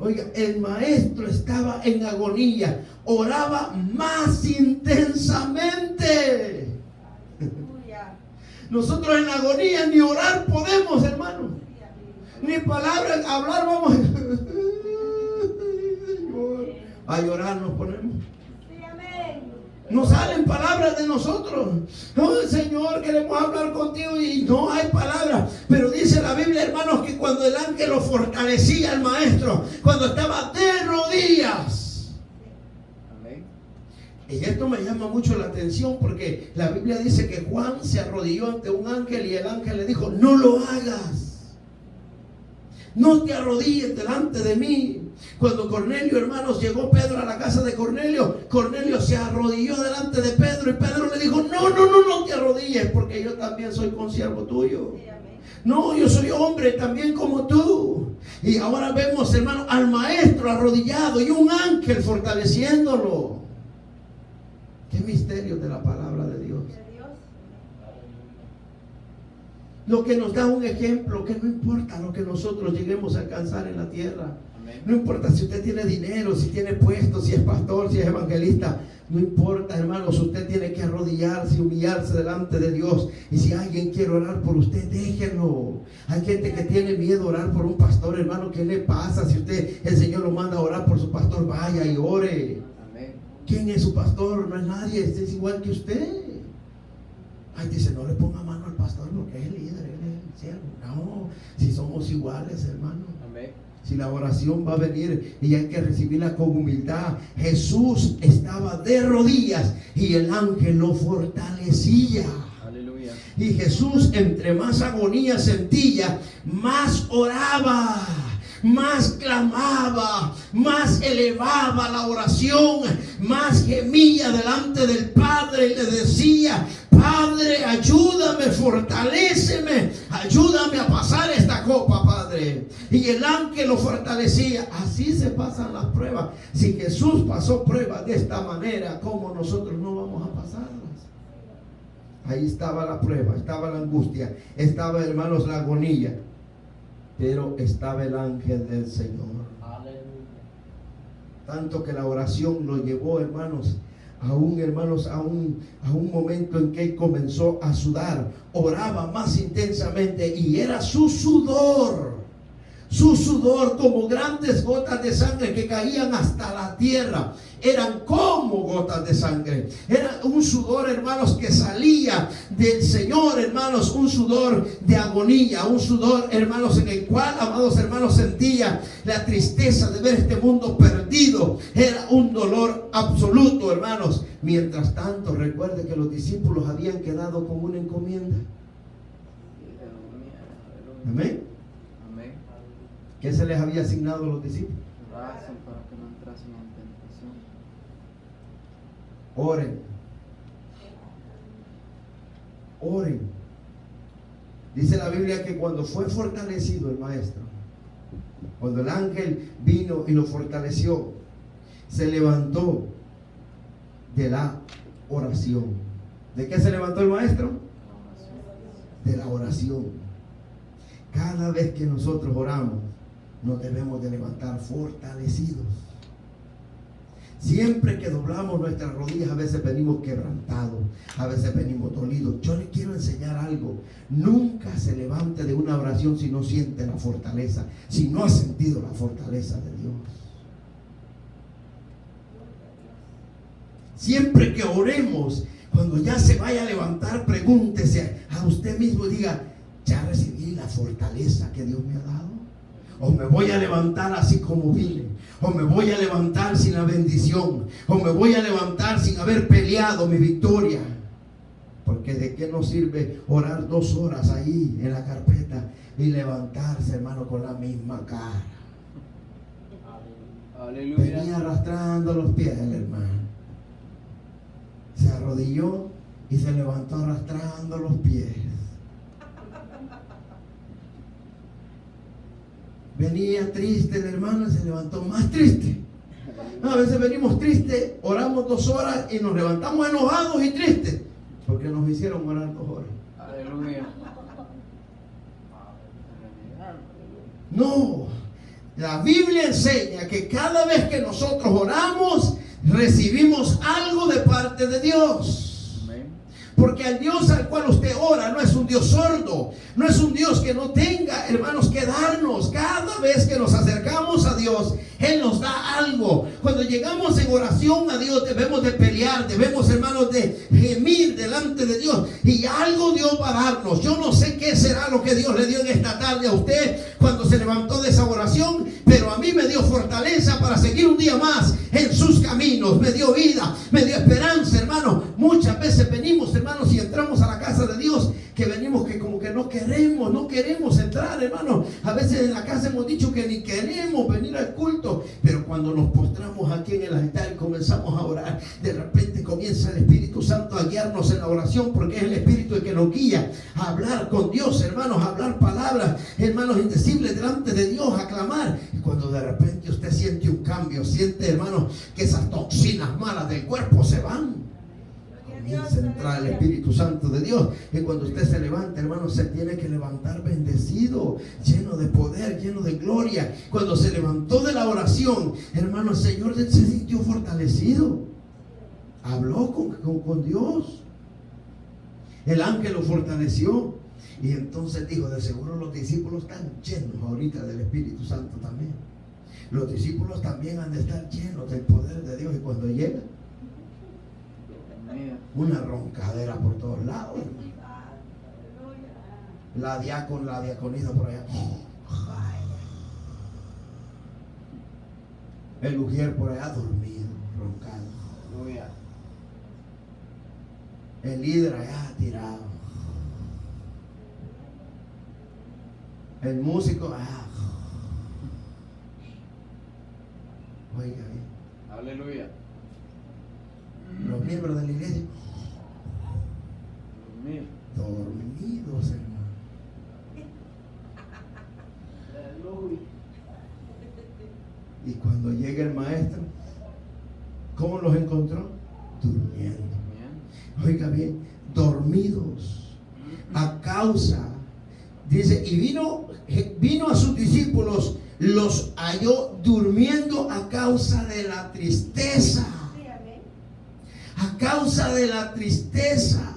Oiga, el maestro estaba en agonía, oraba más intensamente. Nosotros en agonía ni orar podemos, hermano. Ni palabras, hablar vamos. A llorar nos ponemos. No salen palabras de nosotros. Oh, Señor, queremos hablar contigo y no hay palabras. Pero dice la Biblia, hermanos, que cuando el ángel lo fortalecía al maestro, cuando estaba de rodillas. Amén. Y esto me llama mucho la atención, porque la Biblia dice que Juan se arrodilló ante un ángel y el ángel le dijo: no lo hagas. No te arrodilles delante de mí. Cuando Cornelio, hermanos, llegó Pedro a la casa de Cornelio, Cornelio se arrodilló delante de Pedro y Pedro le dijo: no te arrodilles, porque yo también soy consiervo tuyo. No, yo soy hombre también como tú. Y ahora vemos, hermanos, al maestro arrodillado y un ángel fortaleciéndolo. Qué misterio de la palabra de Dios. Lo que nos da un ejemplo, que no importa lo que nosotros lleguemos a alcanzar en la tierra. No importa si usted tiene dinero, si tiene puestos, si es pastor, si es evangelista. No importa, hermanos, usted tiene que arrodillarse y humillarse delante de Dios. Y si alguien quiere orar por usted, déjenlo. Hay gente que tiene miedo a orar por un pastor, hermano. ¿Qué le pasa? Si el Señor lo manda a orar por su pastor, vaya y ore. Amén. ¿Quién es su pastor? No es nadie, es igual que usted. Ay, dice: no le ponga mano al pastor porque es el líder, él es el siervo. No, si somos iguales, hermano. Amén. Si la oración va a venir y hay que recibirla con humildad. Jesús estaba de rodillas y el ángel lo fortalecía. Aleluya. Y Jesús, entre más agonía sentía, más oraba, más clamaba, más elevaba la oración, más gemía delante del Padre y le decía: Padre, ayúdame, fortaléceme, ayúdame a pasar esta copa, Padre. Y el ángel lo fortalecía. Así se pasan las pruebas. Si Jesús pasó pruebas de esta manera, ¿cómo nosotros no vamos a pasarlas? Ahí estaba la prueba, estaba la angustia, estaba, hermanos, la agonía, pero estaba el ángel del Señor. Tanto que la oración lo llevó, hermanos, a un momento en que él comenzó a sudar. Oraba más intensamente y era su sudor como grandes gotas de sangre que caían hasta la tierra. Eran como gotas de sangre. Era un sudor, hermanos, que salía del Señor, hermanos, un sudor de agonía, un sudor, hermanos, en el cual, amados hermanos, sentía la tristeza de ver este mundo perdido. Era un dolor absoluto, hermanos. Mientras tanto, recuerde que los discípulos habían quedado con una encomienda. Amén. Amén. ¿Qué se les había asignado a los discípulos? Orasen para que no entrasen en tentación. Oren. Dice la Biblia que cuando fue fortalecido el maestro, cuando el ángel vino y lo fortaleció, se levantó de la oración. ¿De qué se levantó el maestro? De la oración. Cada vez que nosotros oramos, nos debemos de levantar fortalecidos. Siempre que doblamos nuestras rodillas, a veces venimos quebrantados, a veces venimos dolidos. Yo le quiero enseñar algo: nunca se levante de una oración si no siente la fortaleza, si no ha sentido la fortaleza de Dios. Siempre que oremos, Cuando ya se vaya a levantar, pregúntese a usted mismo y diga: ¿ya recibí la fortaleza que Dios me ha dado? ¿O me voy a levantar así como vine? ¿O me voy a levantar sin la bendición? ¿O me voy a levantar sin haber peleado mi victoria? Porque ¿de qué nos sirve orar 2 horas ahí en la carpeta y levantarse, hermano, con la misma cara? Aleluya. Venía arrastrando los pies el hermano. Se arrodilló y se levantó arrastrando los pies. Venía triste el hermano y se levantó más triste. A veces venimos tristes, oramos 2 horas y nos levantamos enojados y tristes porque nos hicieron orar 2 horas. Aleluya. No, la Biblia enseña que cada vez que nosotros oramos, recibimos algo de parte de Dios. Porque el Dios al cual usted ora no es un Dios sordo, no es un Dios que no tenga, hermanos, que darnos. Cada vez que nos acercamos a Dios, Él nos da algo. Cuando llegamos en oración a Dios, debemos de pelear, debemos, hermanos, de gemir delante de Dios, y algo Dios va a darnos. Yo no sé qué será lo que Dios le dio en esta tarde a usted cuando se levantó de esa oración, pero a mí me dio fortaleza para seguir un día más en sus caminos, me dio vida, me dio esperanza, hermano. Muchas veces venimos, hermanos, y entramos a la casa de Dios, que venimos que como que no queremos entrar, hermano. A veces en la casa hemos dicho que ni queremos venir al culto, pero cuando nos postramos aquí en el altar y comenzamos a orar, de repente comienza el Espíritu Santo a guiarnos en la oración, porque es el Espíritu el que nos guía a hablar con Dios, hermanos, a hablar palabras, hermanos, indecibles delante de Dios, a clamar. Y cuando de repente usted siente un cambio, siente, hermanos, que esas toxinas malas del cuerpo se van, comienza a entrar el Espíritu Santo de Dios. Y cuando usted se levanta, hermano, se tiene que levantar bendecido, lleno de poder, lleno de gloria. Cuando se levantó de la oración, hermano, el Señor se sintió fortalecido, habló con Dios. El ángel lo fortaleció, y entonces dijo: de seguro los discípulos están llenos ahorita del Espíritu Santo también. Los discípulos también han de estar llenos del poder de Dios. Y cuando llega, una roncadera por todos lados. La diaconisa por allá. El ujier por allá dormido, roncando. El líder allá tirado. El músico allá. Oiga bien. Aleluya. Los miembros de la iglesia dormidos, hermano. Y cuando llega el maestro, ¿cómo los encontró? Durmiendo. Oiga bien, dormidos. A causa, dice, y vino a sus discípulos, los halló durmiendo a causa de la tristeza. A causa de la tristeza.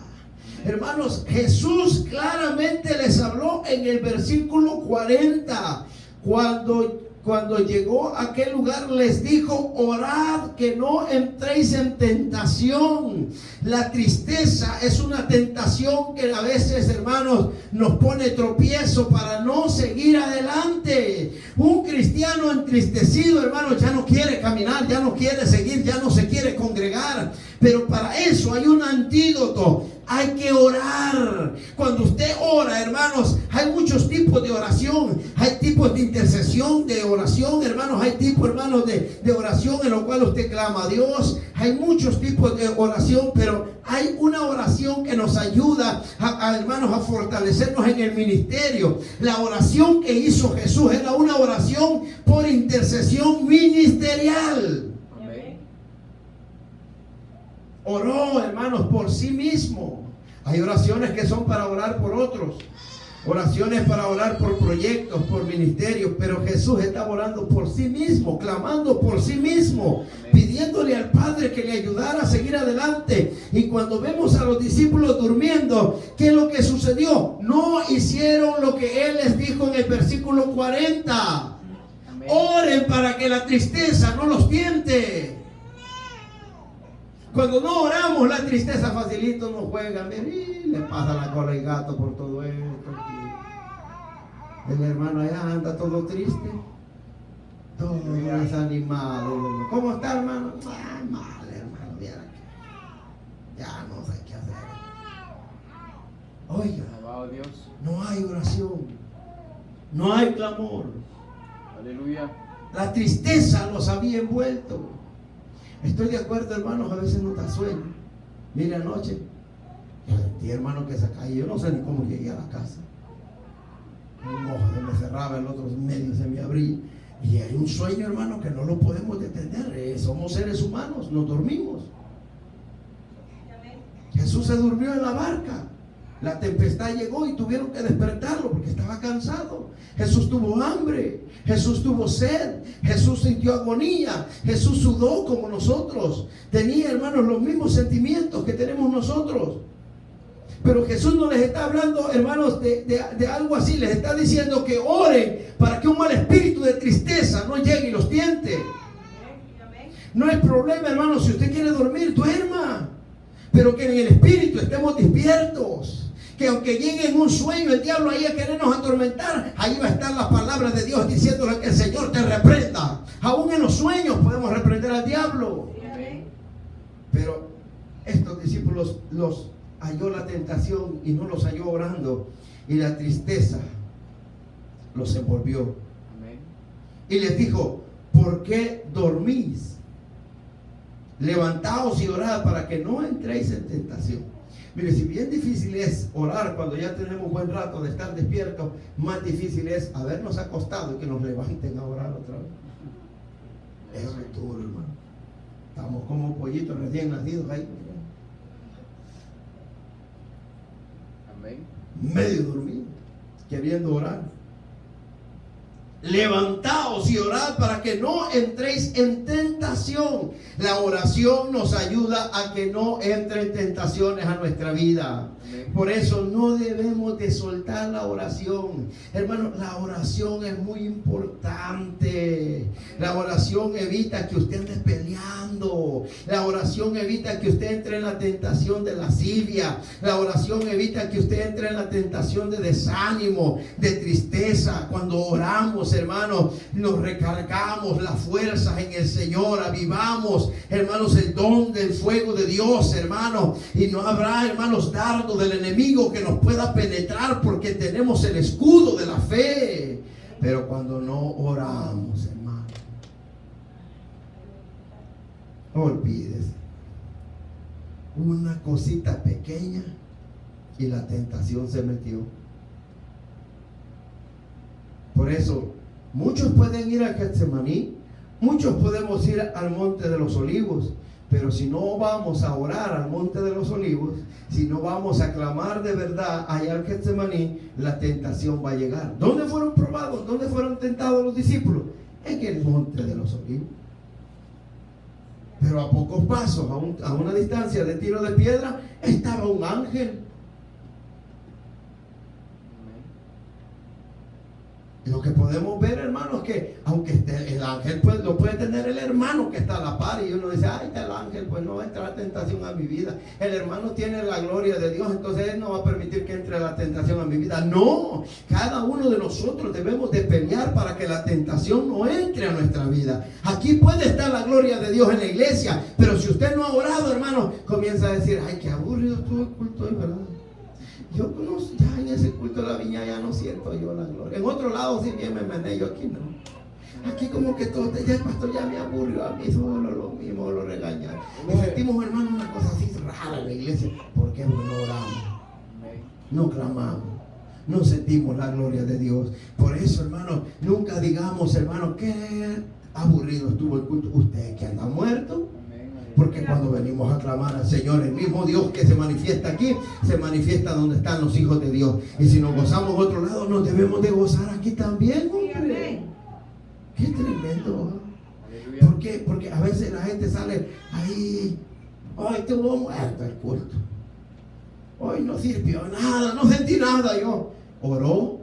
Hermanos, Jesús claramente les habló en el versículo 40. Cuando llegó a aquel lugar, les dijo: orad que no entréis en tentación. La tristeza es una tentación que a veces, hermanos, nos pone tropiezo para no seguir adelante. Un cristiano entristecido, hermanos, ya no quiere caminar, ya no quiere seguir, ya no se quiere congregar. Pero para eso hay un antídoto. Hay que orar. Cuando usted ora, hermanos, hay muchos tipos de oración. Hay tipos de intercesión, de oración, hermanos. Hay tipos, hermanos, de oración en lo cual usted clama a Dios. Hay muchos tipos de oración, pero hay una oración que nos ayuda, hermanos, a fortalecernos en el ministerio. La oración que hizo Jesús era una oración por intercesión ministerial. Oró, hermanos, por sí mismo. Hay oraciones que son para orar por otros, oraciones para orar por proyectos, por ministerios, pero Jesús estaba orando por sí mismo, clamando por sí mismo, pidiéndole al Padre que le ayudara a seguir adelante. Y cuando vemos a los discípulos durmiendo, ¿qué es lo que sucedió? No hicieron lo que Él les dijo en el versículo 40. Oren para que la tristeza no los tiente. Cuando no oramos, la tristeza facilito nos juega. Mira, y le pasa la cola al gato por todo esto. El hermano allá anda todo triste, todo desanimado. ¿Cómo está, hermano? Ay, mal, hermano. Viera que ya no sé qué hacer. Oiga, Alabado Dios. no hay oración, no hay clamor. Aleluya. La tristeza los había envuelto. Estoy de acuerdo, hermanos, a veces no da sueño. Mire, anoche, yo sentí, hermano, que se cayó. Yo no sé ni cómo llegué a la casa. Un ojo se me cerraba, el otro medio se me abría. Y hay un sueño, hermano, que no lo podemos detener. Somos seres humanos, nos dormimos. Jesús se durmió en la barca. La tempestad llegó y tuvieron que despertarlo porque estaba cansado. Jesús tuvo hambre, Jesús tuvo sed, Jesús sintió agonía, Jesús sudó como nosotros. Tenía, hermanos, los mismos sentimientos que tenemos nosotros. Pero Jesús no les está hablando, hermanos, de algo así. Les está diciendo que oren para que un mal espíritu de tristeza no llegue y los tiente. No hay problema, hermanos, si usted quiere dormir, duerma. Pero que en el espíritu estemos despiertos. Que aunque llegue en un sueño el diablo ahí a querernos atormentar, ahí va a estar la palabra de Dios diciéndole que el Señor te reprenda. Aún en los sueños podemos reprender al diablo. Pero estos discípulos los halló la tentación y no los halló orando, y la tristeza los envolvió. Amén. Y les dijo: ¿por qué dormís? Levantaos y orad para que no entréis en tentación. Mire, si bien difícil es orar cuando ya tenemos buen rato de estar despiertos, más difícil es habernos acostado y que nos levanten a orar otra vez. Eso es duro, hermano. Estamos como pollitos recién nacidos ahí, Amén. medio dormido, queriendo orar. Levantaos y orad para que no entréis en tentación. La oración nos ayuda a que no entren tentaciones a nuestra vida. Por eso no debemos de soltar la oración. Hermano, la oración es muy importante. La oración evita que usted ande peleando. La oración evita que usted entre en la tentación de lascivia. La oración evita que usted entre en la tentación de desánimo, de tristeza. Cuando oramos, hermanos, nos recargamos las fuerzas en el Señor, avivamos, hermanos, el don del fuego de Dios, hermanos, y no habrá, hermanos, dardo del enemigo que nos pueda penetrar porque tenemos el escudo de la fe. Pero cuando no oramos, hermano, olvídese, una cosita pequeña y la tentación se metió. Por eso muchos pueden ir a Getsemaní, muchos podemos ir al Monte de los Olivos, pero si no vamos a orar al Monte de los Olivos, si no vamos a clamar de verdad allá al Getsemaní, la tentación va a llegar. ¿Dónde fueron probados? ¿Dónde fueron tentados los discípulos? En el Monte de los Olivos. Pero a pocos pasos, a una distancia de tiro de piedra, estaba un ángel. Lo que podemos ver, hermanos, es que aunque esté el ángel, pues lo puede tener el hermano que está a la par, y uno dice: ay, está el ángel, pues no va a entrar tentación a mi vida. El hermano tiene la gloria de Dios, entonces él no va a permitir que entre la tentación a mi vida. No, cada uno de nosotros debemos de pelear para que la tentación no entre a nuestra vida. Aquí puede estar la gloria de Dios en la iglesia, pero si usted no ha orado, hermano, comienza a decir: ay, qué aburrido estuvo el culto hoy, ¿verdad? Yo no, ya en ese culto de la viña ya no siento yo la gloria. En otro lado sí bien me mené, yo aquí no. Aquí como que todo, ya el pastor ya me aburrió, a mí solo lo mismo, lo regañar. Y sentimos, hermano, una cosa así rara en la iglesia. ¿Por qué no oramos? No clamamos, no sentimos la gloria de Dios. Por eso, hermano, nunca digamos, hermano, qué aburrido estuvo el culto. Usted que anda muerto. Porque cuando venimos a clamar al Señor, el mismo Dios que se manifiesta aquí, se manifiesta donde están los hijos de Dios. Y si nos gozamos otro lado, nos debemos de gozar aquí también, hombre. Qué tremendo. ¿Por qué? Porque a veces la gente sale ahí: hoy estuvo muerto el culto, hoy no sirvió nada, no sentí nada yo. ¿Oró?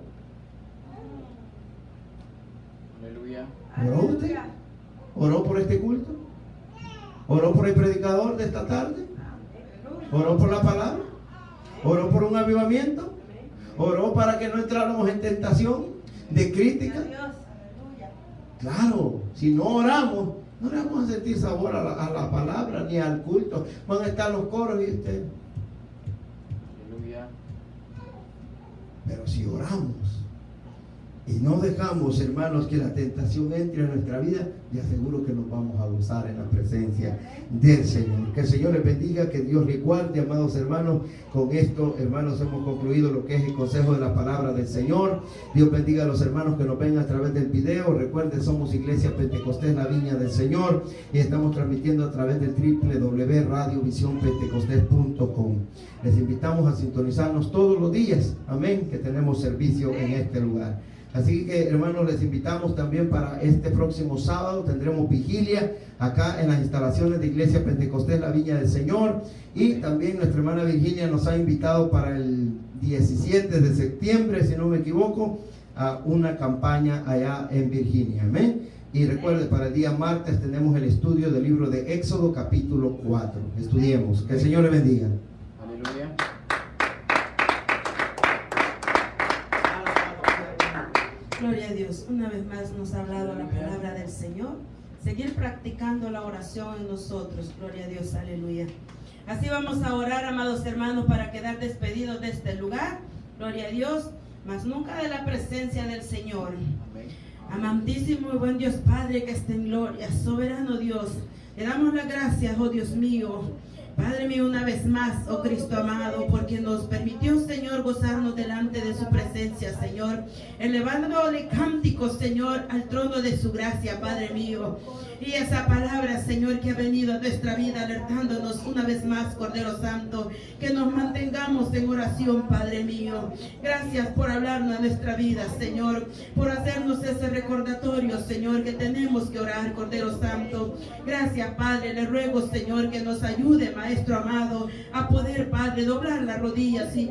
Aleluya. ¿Oró usted? ¿Oró por este culto? ¿Oró por el predicador de esta tarde? ¿Oró por la palabra? ¿Oró por un avivamiento? ¿Oró para que no entráramos en tentación de crítica? Claro, si no oramos, no le vamos a sentir sabor a la palabra ni al culto. Van a estar los coros y usted. Aleluya. Pero si oramos y no dejamos, hermanos, que la tentación entre en nuestra vida, le aseguro que nos vamos a gozar en la presencia del Señor. Que el Señor les bendiga, que Dios les guarde, amados hermanos. Con esto, hermanos, hemos concluido lo que es el consejo de la palabra del Señor. Dios bendiga a los hermanos que nos ven a través del video. Recuerden, somos Iglesia Pentecostés, la Viña del Señor, y estamos transmitiendo a través del www.radiovisionpentecostés.com. Les invitamos a sintonizarnos todos los días, amén, que tenemos servicio en este lugar. Así que, hermanos, les invitamos también para este próximo sábado. Tendremos vigilia acá en las instalaciones de Iglesia Pentecostés, la Viña del Señor. Y también nuestra hermana Virginia nos ha invitado para el 17 de septiembre, si no me equivoco, a una campaña allá en Virginia. Amén. Y recuerde, para el día martes tenemos el estudio del libro de Éxodo, capítulo 4. Estudiemos. Que el Señor le bendiga. Aleluya. Gloria a Dios. Una vez más nos ha hablado la palabra del Señor. Seguir practicando la oración en nosotros. Gloria a Dios. Aleluya. Así vamos a orar, amados hermanos, para quedar despedidos de este lugar. Gloria a Dios. Mas nunca de la presencia del Señor. Amén. Amantísimo y buen Dios Padre que está en gloria. Soberano Dios. Le damos las gracias, oh Dios mío. Padre mío, una vez más, oh Cristo amado, porque nos permitió, Señor, gozarnos delante de su presencia, Señor, elevándole cánticos, Señor, al trono de su gracia, Padre mío. Y esa palabra, Señor, que ha venido a nuestra vida alertándonos una vez más, Cordero Santo, que nos mantengamos en oración, Padre mío. Gracias por hablarnos a nuestra vida, Señor, por hacernos ese recordatorio, Señor, que tenemos que orar, Cordero Santo. Gracias, Padre, le ruego, Señor, que nos ayude, Maestro amado, a poder, Padre, doblar las rodillas y